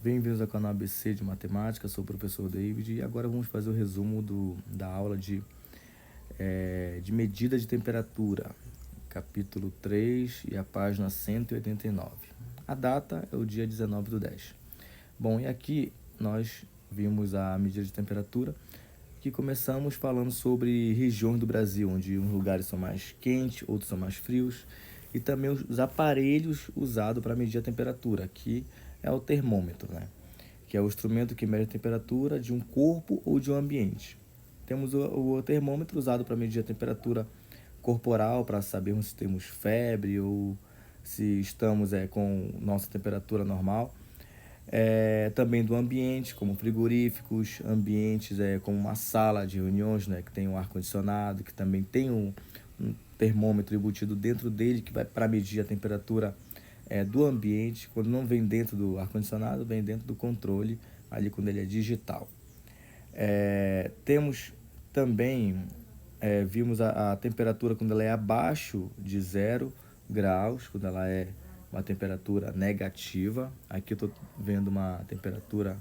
Bem-vindos ao canal ABC de Matemática, sou o professor David e agora vamos fazer o resumo da aula de medida de temperatura, capítulo 3 e a página 189. A data é o dia 19/10. Bom, e aqui nós vimos a medida de temperatura, que começamos falando sobre regiões do Brasil, onde uns lugares são mais quentes, outros são mais frios, e também os aparelhos usados para medir a temperatura, que é o termômetro, né? Que é o instrumento que mede a temperatura de um corpo ou de um ambiente. Temos o termômetro usado para medir a temperatura corporal, para sabermos se temos febre ou se estamos com nossa temperatura normal. Também do ambiente, como frigoríficos, ambientes como uma sala de reuniões, né, que tem um ar-condicionado, que também tem um termômetro embutido dentro dele, que vai para medir a temperatura do ambiente. Quando não vem dentro do ar-condicionado, vem dentro do controle, ali quando ele é digital. Temos também, vimos a temperatura quando ela é abaixo de 0 graus, quando ela é uma temperatura negativa. Aqui eu estou vendo uma temperatura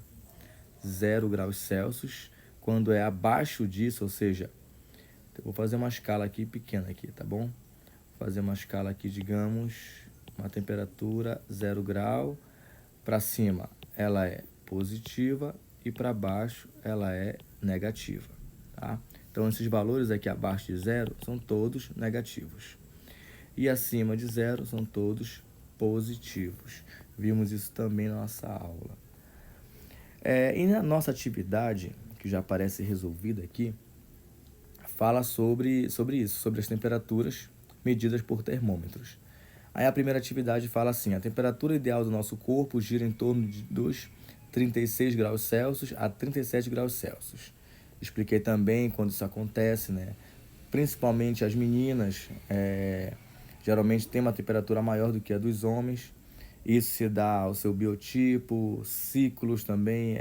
0 graus Celsius. Quando é abaixo disso, ou seja, eu vou fazer uma escala aqui pequena aqui, tá bom? Vou fazer uma escala aqui, digamos, uma temperatura 0 grau. Para cima ela é positiva e para baixo ela é negativa, tá? Então esses valores aqui abaixo de 0 são todos negativos. E acima de 0 são todos positivos. Vimos isso também na nossa aula. E na nossa atividade, que já aparece resolvida aqui, fala sobre isso, sobre as temperaturas medidas por termômetros. Aí a primeira atividade fala assim: a temperatura ideal do nosso corpo gira em torno dos 36 graus Celsius a 37 graus Celsius. Expliquei também quando isso acontece, né? Principalmente as meninas, geralmente tem uma temperatura maior do que a dos homens. Isso se dá ao seu biotipo, ciclos também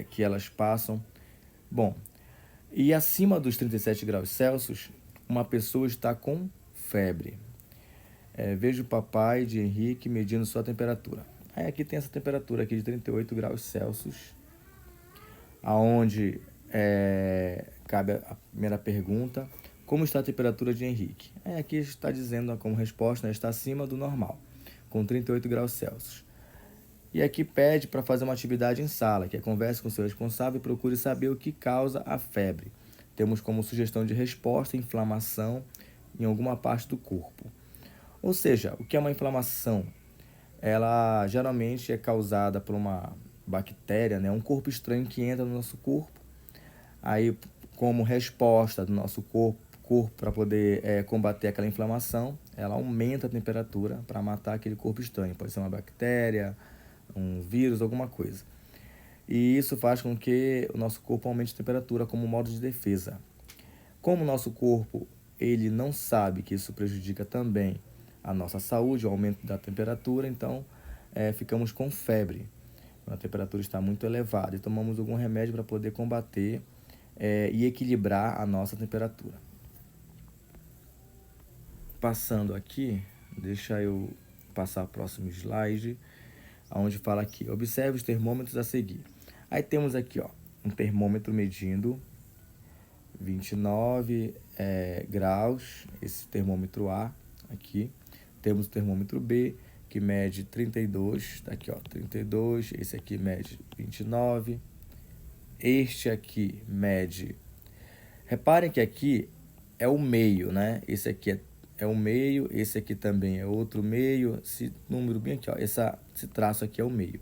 que elas passam. Bom, e acima dos 37 graus Celsius, uma pessoa está com febre. Veja o papai de Henrique medindo sua temperatura. Aí aqui tem essa temperatura aqui de 38 graus Celsius, aonde cabe a primeira pergunta: como está a temperatura de Henrique? Aqui está dizendo como resposta, né, está acima do normal, com 38 graus Celsius. E aqui pede para fazer uma atividade em sala, que é converse com seu responsável e procure saber o que causa a febre. Temos como sugestão de resposta inflamação em alguma parte do corpo. Ou seja, o que é uma inflamação? Ela geralmente é causada por uma bactéria, né? Um corpo estranho que entra no nosso corpo. Aí, como resposta do nosso corpo para poder combater aquela inflamação, ela aumenta a temperatura para matar aquele corpo estranho. Pode ser uma bactéria, um vírus, alguma coisa. E isso faz com que o nosso corpo aumente a temperatura como modo de defesa. Como o nosso corpo ele não sabe que isso prejudica também a nossa saúde, o aumento da temperatura, então ficamos com febre. A temperatura está muito elevada e tomamos algum remédio para poder combater e equilibrar a nossa temperatura. Passando aqui, deixa eu passar o próximo slide, onde fala aqui: observe os termômetros a seguir. Aí temos aqui, ó, um termômetro medindo 29 graus, esse termômetro A aqui. Temos o termômetro B, que mede 32, tá aqui, ó, 32. Esse aqui mede 29. Este aqui mede... Reparem que aqui é o meio, né? Esse aqui é o meio, esse aqui também é outro meio. Esse número bem aqui, ó, esse traço aqui é o meio.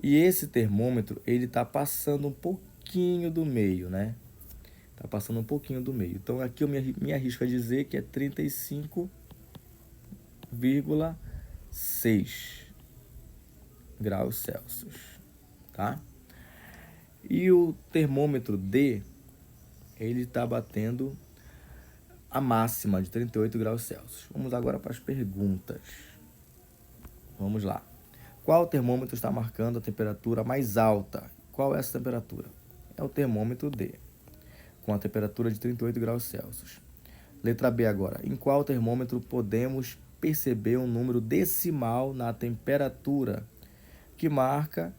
E esse termômetro, ele tá passando um pouquinho do meio, né? Tá passando um pouquinho do meio. Então aqui eu me arrisco a dizer que é 35,6 graus Celsius, tá? E o termômetro D, ele está batendo a máxima de 38 graus Celsius. Vamos agora para as perguntas. Vamos lá. Qual termômetro está marcando a temperatura mais alta? Qual é essa temperatura? É o termômetro D, com a temperatura de 38 graus Celsius. Letra B agora. Em qual termômetro podemos perceber um número decimal na temperatura que marca,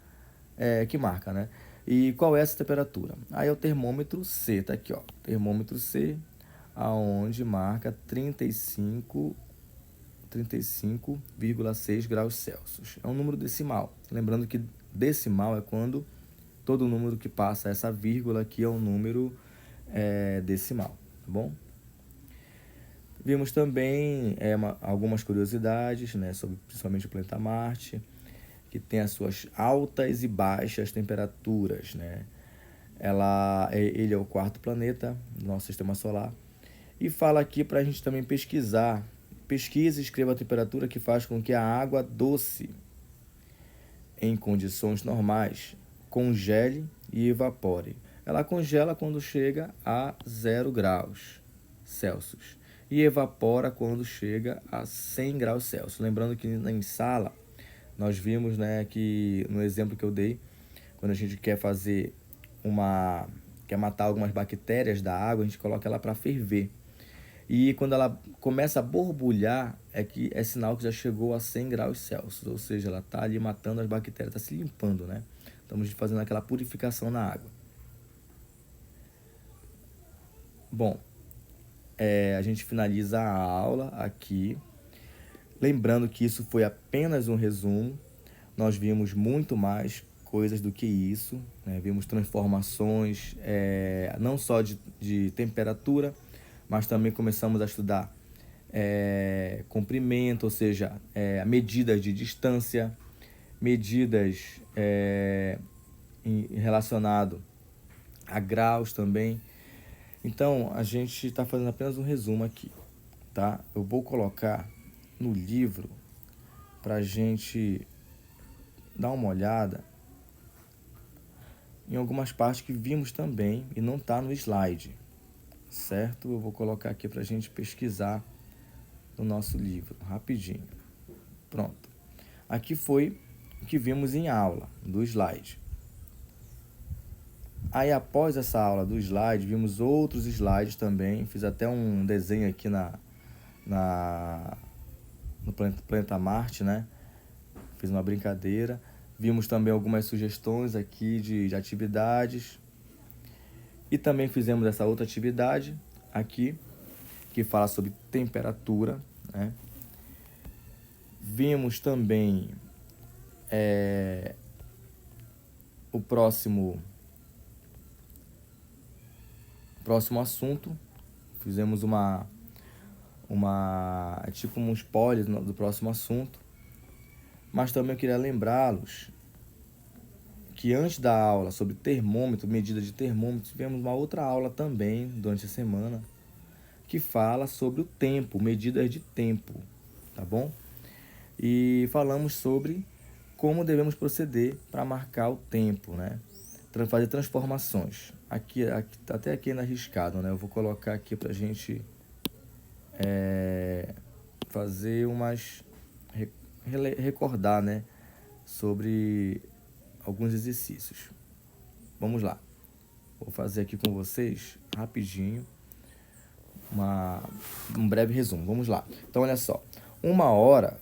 né? E qual é essa temperatura? Aí é o termômetro C, tá aqui, ó. Termômetro C, aonde marca 35,6 graus Celsius. É um número decimal. Lembrando que decimal é quando todo número que passa essa vírgula aqui é um número decimal, tá bom? Vimos também algumas curiosidades, né, sobre principalmente o planeta Marte, que tem as suas altas e baixas temperaturas, né? Ele é o quarto planeta do nosso sistema solar. E fala aqui para a gente também pesquisar. Pesquise e escreva a temperatura que faz com que a água doce, em condições normais, congele e evapore. Ela congela quando chega a 0 graus Celsius e evapora quando chega a 100 graus Celsius. Lembrando que em sala, nós vimos, né, que no exemplo que eu dei, quando a gente quer matar algumas bactérias da água, a gente coloca ela para ferver. E quando ela começa a borbulhar, é sinal que já chegou a 100 graus Celsius, ou seja, ela está ali matando as bactérias, está se limpando, né? Estamos fazendo aquela purificação na água. Bom, a gente finaliza a aula aqui. Lembrando que isso foi apenas um resumo, nós vimos muito mais coisas do que isso, né? Vimos transformações, não só de temperatura, mas também começamos a estudar comprimento, ou seja, medidas de distância, medidas relacionado a graus também. Então, a gente está fazendo apenas um resumo aqui, tá? Eu vou colocar no livro para a gente dar uma olhada em algumas partes que vimos também e não está no slide, certo? Eu vou colocar aqui para a gente pesquisar no nosso livro, rapidinho. Pronto. Aqui foi o que vimos em aula, do slide. Aí, após essa aula do slide, vimos outros slides também. Fiz até um desenho aqui no planeta Marte, né? Fiz uma brincadeira. Vimos também algumas sugestões aqui de atividades. E também fizemos essa outra atividade aqui, que fala sobre temperatura, né? Vimos também o próximo assunto. Fizemos tipo um spoiler do próximo assunto. Mas também eu queria lembrá-los que antes da aula sobre termômetro, medida de termômetro, tivemos uma outra aula também durante a semana que fala sobre o tempo, medidas de tempo, tá bom? E falamos sobre como devemos proceder para marcar o tempo, né? Fazer transformações. Aqui, até aqui na riscado, né? Eu vou colocar aqui para a gente fazer recordar, né? Sobre alguns exercícios. Vamos lá. Vou fazer aqui com vocês, rapidinho, um breve resumo. Vamos lá. Então, olha só.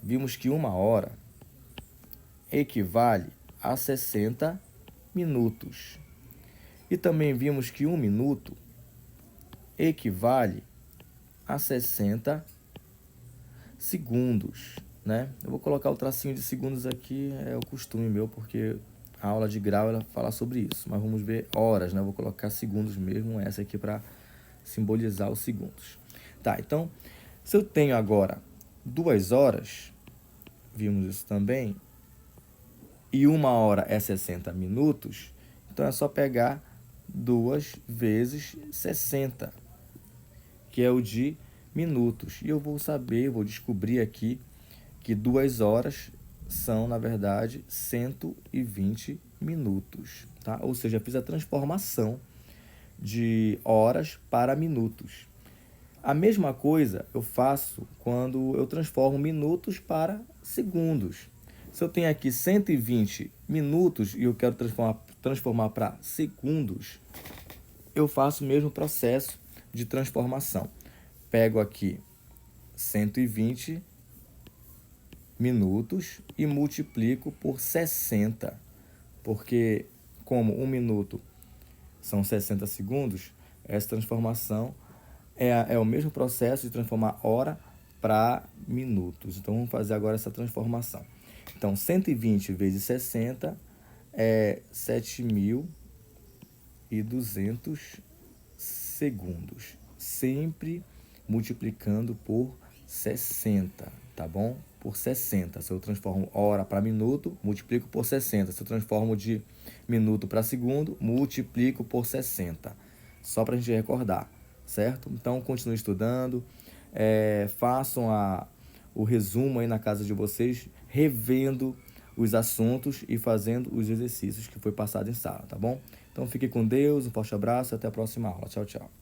Vimos que 1 hora equivale a 60 minutos. E também vimos que 1 minuto equivale a 60 segundos, né? Eu vou colocar o tracinho de segundos aqui, é o costume meu, porque a aula de grau ela fala sobre isso. Mas vamos ver horas, né? Eu vou colocar segundos mesmo, essa aqui para simbolizar os segundos. Tá, então, se eu tenho agora 2 horas, vimos isso também, e 1 hora é 60 minutos, então é só pegar 2 vezes 60, que é o de minutos. E eu vou descobrir aqui que 2 horas são, na verdade, 120 minutos, tá? Ou seja, eu fiz a transformação de horas para minutos. A mesma coisa eu faço quando eu transformo minutos para segundos. Se eu tenho aqui 120 minutos e eu quero transformar para segundos, eu faço o mesmo processo de transformação. Pego aqui 120 minutos e multiplico por 60, porque como 1 minuto são 60 segundos, essa transformação é o mesmo processo de transformar hora para minutos. Então, vamos fazer agora essa transformação. Então, 120 vezes 60 é 7.200 segundos. Sempre multiplicando por 60, tá bom? Por 60. Se eu transformo hora para minuto, multiplico por 60. Se eu transformo de minuto para segundo, multiplico por 60. Só para a gente recordar, certo? Então, continue estudando. Façam o resumo aí na casa de vocês, revendo os assuntos e fazendo os exercícios que foi passado em sala, tá bom? Então, fique com Deus, um forte abraço e até a próxima aula. Tchau, tchau.